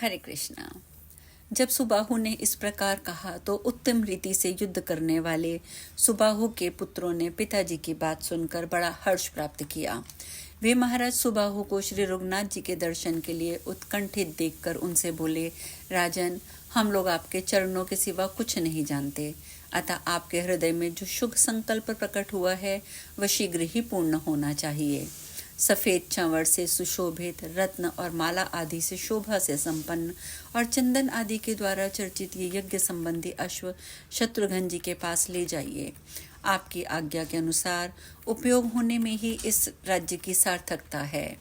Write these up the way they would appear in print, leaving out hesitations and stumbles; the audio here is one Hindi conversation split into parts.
हरे कृष्णा। जब सुबाहु ने इस प्रकार कहा तो उत्तम रीति से युद्ध करने वाले सुबाहु के पुत्रों ने पिताजी की बात सुनकर बड़ा हर्ष प्राप्त किया। वे महाराज सुबाहु को श्री रघुनाथ जी के दर्शन के लिए उत्कंठित देखकर उनसे बोले, राजन, हम लोग आपके चरणों के सिवा कुछ नहीं जानते, अतः आपके हृदय में जो शुभ संकल्प प्रकट हुआ है वह शीघ्र ही पूर्ण होना चाहिए। सफेद चंवर से सुशोभित, रत्न और माला आदि से शोभा से संपन्न और चंदन आदि के द्वारा चर्चित ये यज्ञ संबंधी अश्व शत्रुघ्न जी के पास ले जाइए। आपकी आज्ञा के अनुसार उपयोग होने में ही इस राज्य की सार्थकता है।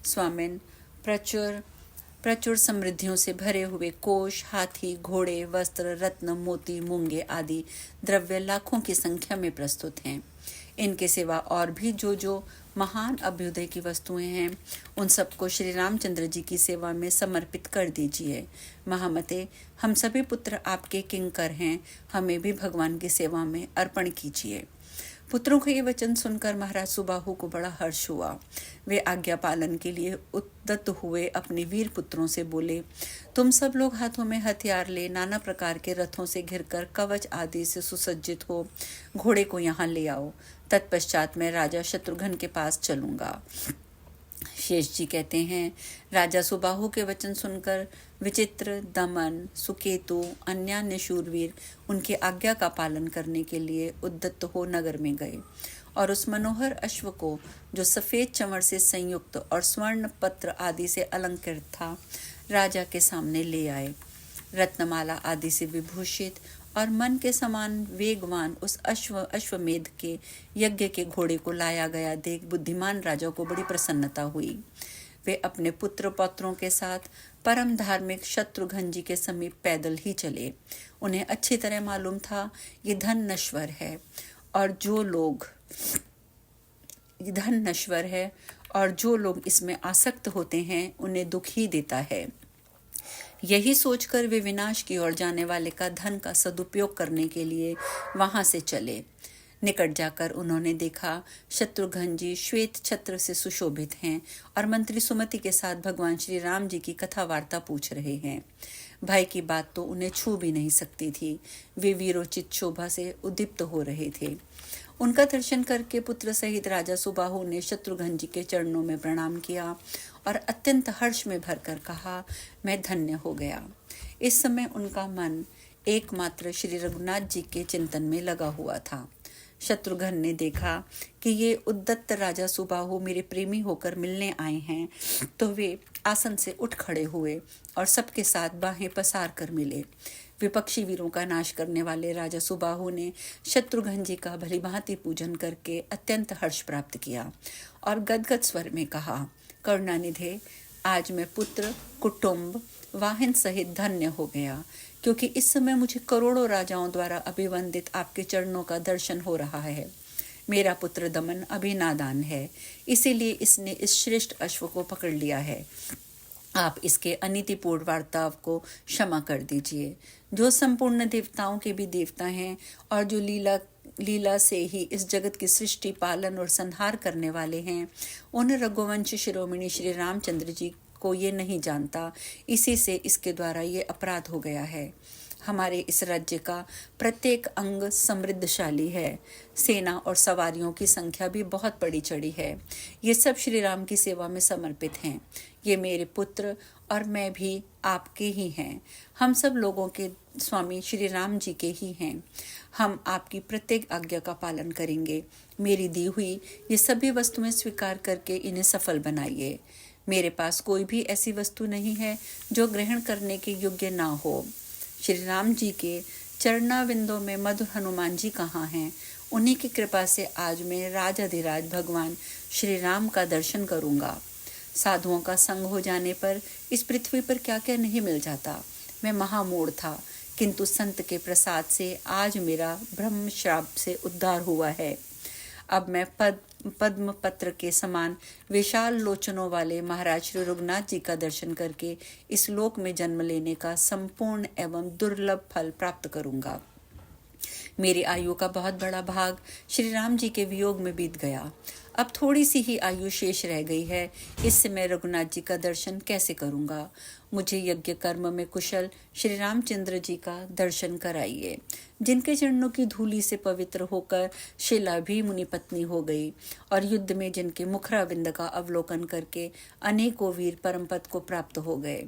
स्वामिन, प्रचुर समृद्धियों से भरे हुए कोष, हाथी, घोड़े, वस्त्र, रत्न, मोती, मूंगे आदि द्रव्य लाखों की संख्या में प्रस्तुत हैं। इनके सिवा और भी जो महान अभ्युदय की वस्तुएं हैं, उन सबको श्री रामचंद्र जी की सेवा में समर्पित कर दीजिए। महामते, हम सभी पुत्र आपके किंकर हैं, हमें भी भगवान की सेवा में अर्पण कीजिए। पुत्रों के ये वचन सुनकर महाराज सुबाहु को बड़ा हर्ष हुआ। वे आज्ञा पालन के लिए उद्यत हुए अपने वीर पुत्रों से बोले, तुम सब लोग हाथों में हथियार ले नाना प्रकार के रथों से घिरकर कवच आदि से सुसज्जित हो घोड़े को यहाँ ले आओ। तत्पश्चात मैं राजा शत्रुघ्न के पास चलूंगा। शेष जी कहते हैं, राजा सुबाहु के वचन सुनकर विचित्र, दमन, सुकेतु, अन्यान्य शूरवीर उनकी आज्ञा का पालन करने के लिए उद्यत हो नगर में गए और उस मनोहर अश्व को, जो सफेद चंवर से संयुक्त और स्वर्ण पत्र आदि से अलंकृत था, राजा के सामने ले आए। रत्नमाला आदि से विभूषित और मन के समान वेगवान उस अश्वमेध के यज्ञ के घोड़े को लाया गया देख बुद्धिमान राजा को बड़ी प्रसन्नता हुई। वे अपने पुत्र पौत्रों के साथ परम धार्मिक शत्रुघ्न जी के समीप पैदल ही चले। उन्हें अच्छी तरह मालूम था ये धन नश्वर है और जो लोग इसमें आसक्त होते हैं उन्हें दुख ही देता है। यही सोचकर वे विनाश की ओर जाने वाले का धन का सदुपयोग करने के लिए वहां से चले। निकट जाकर उन्होंने देखा शत्रुघ्न जी श्वेत छत्र से सुशोभित हैं और मंत्री सुमति के साथ भगवान श्री राम जी की कथा वार्ता पूछ रहे हैं। भाई की बात तो उन्हें छू भी नहीं सकती थी। वे वीरोचित शोभा से उद्दीप्त हो रहे थे। उनका दर्शन करके पुत्र सहित राजा सुबाहु ने शत्रुघ्न जी के चरणों में प्रणाम किया और अत्यंत हर्ष में भरकर कहा, मैं धन्य हो गया। इस समय उनका मन एकमात्र श्री रघुनाथ जी के चिंतन में लगा हुआ था। शत्रुघ्न ने देखा कि ये उद्दत्त राजा सुबाहु मेरे प्रेमी होकर मिलने आए हैं, तो वे आसन से उठ खड़े हुए और सबके साथ बाहें पसार कर मिले। विपक्षी वीरों का नाश करने वाले राजा सुबाहु ने शत्रुघ्न जी का भलीभांति पूजन करके अत्यंत हर्ष प्राप्त किया और गदगद स्वर में कहा, करुणानिधे, आज मैं पुत्र, कुटुंब, वाहन सहित धन्य हो गया, क्योंकि इस समय मुझे करोड़ों राजाओं द्वारा अभिवंदित आपके चरणों का दर्शन हो रहा है। मेरा पुत्र दमन अभी नादान है, इसीलिए इसने इस श्रेष्ठ अश्व को पकड़ लिया है। आप इसके अनीतिपूर्ण वार्ताव को क्षमा कर दीजिए। जो संपूर्ण देवताओं के भी देवता हैं और जो लीला से ही इस जगत की सृष्टि, पालन और संहार करने वाले हैं, उन रघुवंश शिरोमणि श्री रामचंद्र जी को ये नहीं जानता, इसी से इसके द्वारा ये अपराध हो गया है। हमारे इस राज्य का प्रत्येक अंग समृद्धशाली है। सेना और सवारियों की संख्या भी बहुत बड़ी चढ़ी है। ये सब श्री राम की सेवा में समर्पित हैं। ये मेरे पुत्र और मैं भी आपके ही हैं। हम सब लोगों के स्वामी श्री राम जी के ही हैं। हम आपकी प्रत्येक आज्ञा का पालन करेंगे। मेरी दी हुई ये सभी वस्तुएं स्वीकार करके इन्हें सफल बनाइए। मेरे पास कोई भी ऐसी वस्तु नहीं है जो ग्रहण करने के योग्य ना हो। श्री राम जी के चरणाविंदों में मधुर हनुमान जी कहाँ हैं? उन्हीं की कृपा से आज मैं राजाधिराज भगवान श्री राम का दर्शन करूंगा। साधुओं का संग हो जाने पर इस पृथ्वी पर क्या क्या नहीं मिल जाता। मैं महामूढ़ था, किंतु संत के प्रसाद से आज मेरा ब्रह्म श्राप से उद्धार हुआ है। अब मैं पद्म पत्र के समान विशाल लोचनों वाले महाराज श्री रघुनाथ जी का दर्शन करके इस लोक में जन्म लेने का संपूर्ण एवं दुर्लभ फल प्राप्त करूंगा। मेरी आयु का बहुत बड़ा भाग श्री राम जी के वियोग में बीत गया। अब थोड़ी सी ही आयु शेष रह गई है, इससे मैं रघुनाथ जी का दर्शन कैसे करूँगा। मुझे यज्ञ कर्म में कुशल श्री रामचंद्र जी का दर्शन कराइए, जिनके चरणों की धूलि से पवित्र होकर शिला भी मुनि पत्नी हो गई, और युद्ध में जिनके मुखराविंद का अवलोकन करके अनेकों वीर परम पद को प्राप्त हो गए।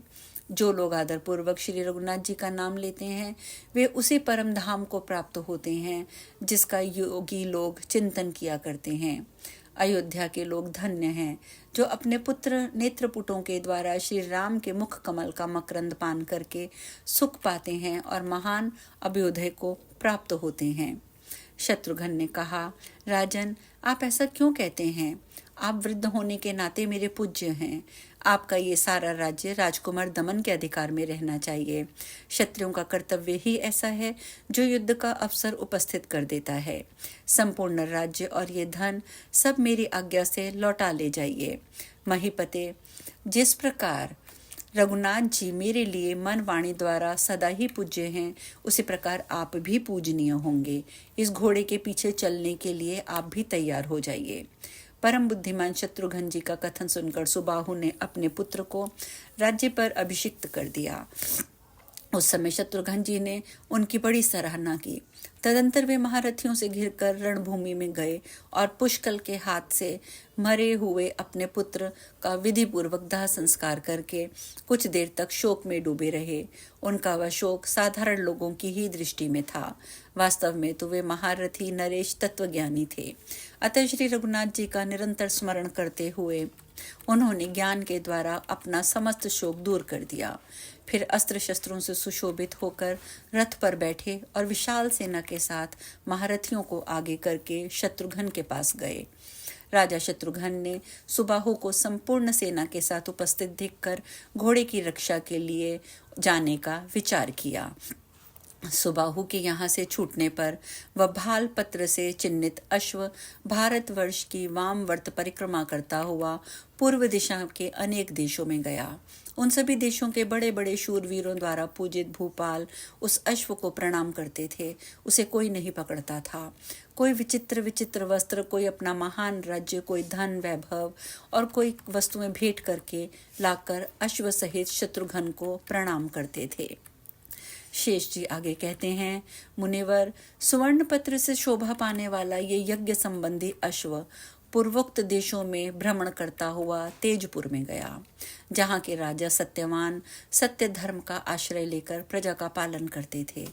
जो लोग आदर पूर्वक श्री रघुनाथ जी का नाम लेते हैं, वे उसी परम धाम को प्राप्त होते हैं जिसका योगी लोग चिंतन किया करते हैं। अयोध्या के लोग धन्य हैं जो अपने पुत्र नेत्रपुटों के द्वारा श्री राम के मुख कमल का मकरंद पान करके सुख पाते हैं और महान अभ्युदय को प्राप्त होते हैं। शत्रुघ्न ने कहा, राजन, आप ऐसा क्यों कहते हैं? आप वृद्ध होने के नाते मेरे पूज्य हैं। आपका ये सारा राज्य राजकुमार दमन के अधिकार में रहना चाहिए। क्षत्रियों का कर्तव्य ही ऐसा है जो युद्ध का अवसर उपस्थित कर देता है। संपूर्ण राज्य और ये धन सब मेरी आज्ञा से लौटा ले जाइए। महीपते, जिस प्रकार रघुनाथ जी मेरे लिए मन वाणी द्वारा सदा ही पूज्य हैं, उसी प्रकार आप भी पूजनीय होंगे। इस घोड़े के पीछे चलने के लिए आप भी तैयार हो जाइए। परम बुद्धिमान शत्रुघ्न जी का कथन सुनकर सुबाहु ने अपने पुत्र को राज्य पर अभिषिक्त कर दिया। उस समय शत्रुघ्न जी ने उनकी बड़ी सराहना की। तदंतर वे महारथियों से घिरकर रणभूमि में गए और पुष्कल के हाथ से मरे हुए अपने पुत्र का विधि पूर्वक दाह संस्कार करके कुछ देर तक शोक में डूबे रहे। उनका वह शोक साधारण लोगों की ही दृष्टि में था, वास्तव में तो वे महारथी नरेश तत्वज्ञानी थे। अतः श्री रघुनाथ जी का निरंतर स्मरण करते हुए उन्होंने ज्ञान के द्वारा अपना समस्त शोक दूर कर दिया। फिर अस्त्र शस्त्रों से सुशोभित होकर रथ पर बैठे और विशाल सेना के साथ महारथियों को आगे करके शत्रुघ्न के पास गए। राजा शत्रुघ्न ने सुबाहु को संपूर्ण सेना के साथ उपस्थित देखकर घोड़े की रक्षा के लिए जाने का विचार किया। सुबाहु के यहाँ से छूटने पर वह भाल पत्र से चिन्हित अश्व भारतवर्ष की वामवर्त परिक्रमा करता हुआ पूर्व दिशा के अनेक देशों में गया। उन सभी देशों के बड़े बड़े शूरवीरों द्वारा पूजित भूपाल उस अश्व को प्रणाम करते थे। उसे कोई नहीं पकड़ता था। कोई विचित्र विचित्र वस्त्र, कोई अपना महान राज्य, कोई धन वैभव और कोई वस्तुएं भेंट करके लाकर अश्व सहित शत्रुघ्न को प्रणाम करते थे। शेष जी आगे कहते हैं, मुनिवर, सुवर्ण पत्र से शोभा पाने वाला ये यज्ञ संबंधी अश्व पूर्वोक्त देशों में भ्रमण करता हुआ तेजपुर में गया, जहाँ के राजा सत्यवान सत्य धर्म का आश्रय लेकर प्रजा का पालन करते थे।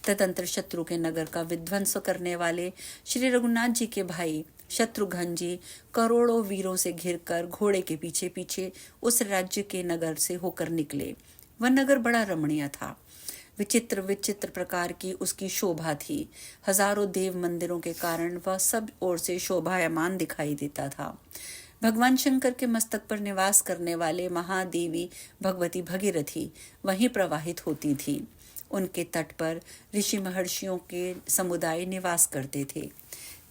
तदंतर शत्रु के नगर का विध्वंस करने वाले श्री रघुनाथ जी के भाई शत्रुघ्न जी करोड़ों वीरों से घिरकर घोड़े के पीछे पीछे उस राज्य के नगर से होकर निकले। वह नगर बड़ा रमणीय था। विचित्र विचित्र प्रकार की उसकी शोभा थी। हजारों देव मंदिरों के कारण वह सब ओर से शोभायमान दिखाई देता था। भगवान शंकर के मस्तक पर निवास करने वाले महादेवी भगवती भगीरथी वहीं प्रवाहित होती थी। उनके तट पर ऋषि महर्षियों के समुदाय निवास करते थे।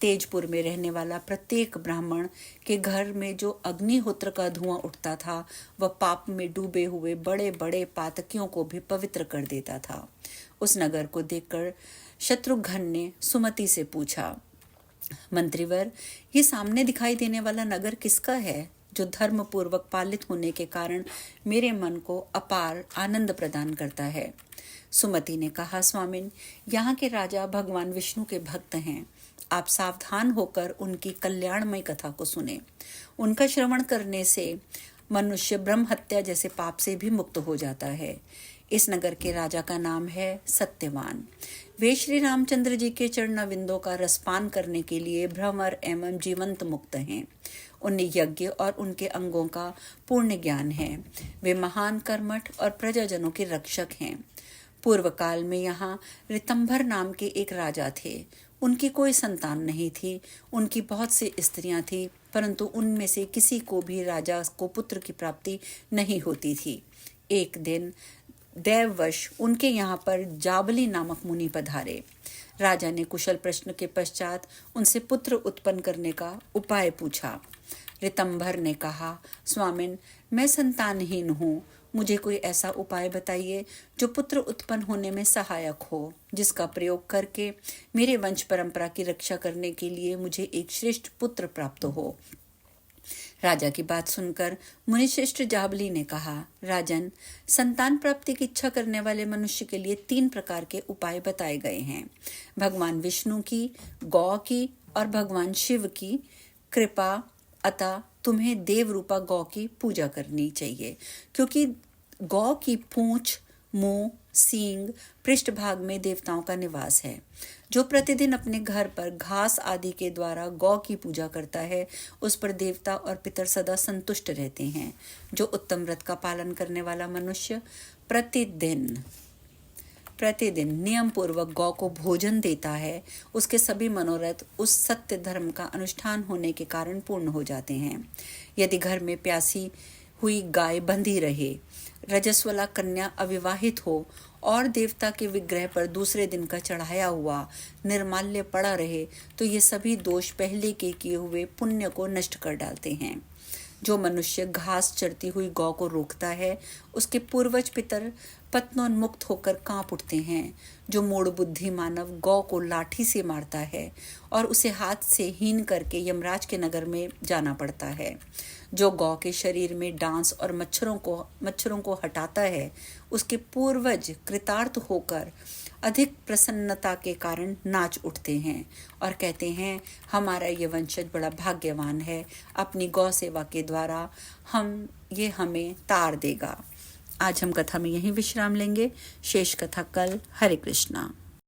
तेजपुर में रहने वाला प्रत्येक ब्राह्मण के घर में जो अग्निहोत्र का धुआं उठता था, वह पाप में डूबे हुए बड़े बड़े पातकियों को भी पवित्र कर देता था। उस नगर को देखकर शत्रुघ्न ने सुमति से पूछा, मंत्रीवर, ये सामने दिखाई देने वाला नगर किसका है, जो धर्म पूर्वक पालित होने के कारण मेरे मन को अपार आनंद प्रदान करता है? सुमति ने कहा, स्वामिन, यहाँ के राजा भगवान विष्णु के भक्त हैं। आप सावधान होकर उनकी कल्याणमय कथा को सुने। उनका श्रवण करने से मनुष्य ब्रह्म हत्या जैसे पाप से भी मुक्त हो जाता है। इस नगर के राजा का नाम है सत्यवान। वे श्री रामचंद्र जी के चरणाविंदों का रसपान करने के लिए भ्रमर एवं जीवंत मुक्त हैं। उन्हें यज्ञ और उनके अंगों का पूर्ण ज्ञान है। वे महान कर्मठ और प्रजाजनों के रक्षक हैं। पूर्व काल में यहाँ ऋतंभर नाम के एक राजा थे। उनकी कोई संतान नहीं थी। उनकी बहुत सी स्त्रियां थी, परंतु उनमें से किसी को भी राजा को पुत्र की प्राप्ति नहीं होती थी। एक दिन दैववश उनके यहाँ पर जाबली नामक मुनि पधारे। राजा ने कुशल प्रश्न के पश्चात उनसे पुत्र उत्पन्न करने का उपाय पूछा। ऋतंभर ने कहा, स्वामिन, मैं संतानहीन हूँ। मुझे कोई ऐसा उपाय बताइए जो पुत्र उत्पन्न होने में सहायक हो, जिसका प्रयोग करके मेरे वंश परंपरा की रक्षा करने के लिए मुझे एक श्रेष्ठ पुत्र प्राप्त हो। राजा की बात सुनकर मुनिश्रेष्ठ जाबली ने कहा, राजन, संतान प्राप्ति की इच्छा करने वाले मनुष्य के लिए 3 प्रकार के उपाय बताए गए हैं। भगवान विष्णु की, गौ की और भगवान शिव की कृपा। अतः तुम्हें देव रूपा गौ की पूजा करनी चाहिए, क्योंकि गौ की पूंछ, मुंह, सींग, पृष्ठभाग में देवताओं का निवास है। जो प्रतिदिन अपने घर पर घास आदि के द्वारा गौ की पूजा करता है, उस पर देवता और पितर सदा संतुष्ट रहते हैं। जो उत्तम व्रत का पालन करने वाला मनुष्य प्रतिदिन नियम पूर्वक गौ को भोजन देता है, उसके सभी मनोरथ उस सत्य धर्म का अनुष्ठान होने के कारण पूर्ण हो जाते हैं। यदि घर में प्यासी हुई गाय बंधी रहे, रजस्वला कन्या अविवाहित हो और देवता के विग्रह पर दूसरे दिन का चढ़ाया हुआ निर्माल्य पड़ा रहे, तो ये सभी दोष पहले के किए हुए पुण्य को नष्ट कर डालते हैं। जो मनुष्य घास चरती हुई गौ को रोकता है, उसके पूर्वज पितर पत्नोन्मुक्त होकर कांप उठते हैं। जो मूढ़ बुद्धि मानव गौ को लाठी से मारता है और उसे हाथ से हीन करके यमराज के नगर में जाना पड़ता है। जो गौ के शरीर में डांस और मच्छरों को हटाता है, उसके पूर्वज कृतार्थ होकर अधिक प्रसन्नता के कारण नाच उठते हैं और कहते हैं, हमारा ये वंशज बड़ा भाग्यवान है, अपनी गौ सेवा के द्वारा हमें तार देगा। आज हम कथा में यहीं विश्राम लेंगे, शेष कथा कल। हरे कृष्णा।